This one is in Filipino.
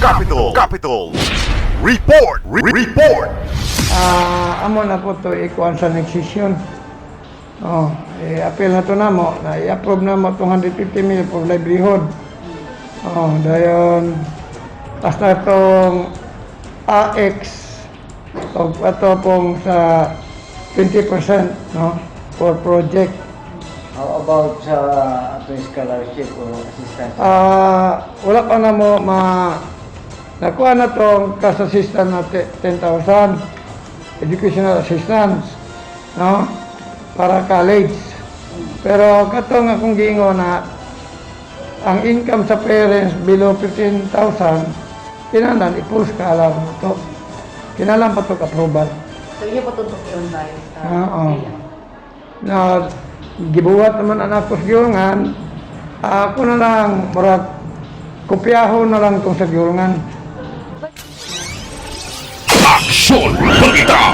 Capital. Report. Amo na po to ikuan sa next session. Appeal na to na mo, na i-approve na mo itong 150 million for livelihood. Dayon, tas na itong AX, ito pong sa 20%, no, for project. How about sa scholarship o assistance? Wala pa na mo nakuha na itong cash assistance na 10,000 educational assistance, no, para college. Pero katong akong giingon na ang income sa parents below 15,000 kinalan i-full scholar to. Kinalan pa to approval. So, iyo patutok yun tayo sa Oo. Na gibuhat naman anak ko sa giyungan, ako na lang murag kopyaho na lang itong sa giyungan. Aksyon! Balita!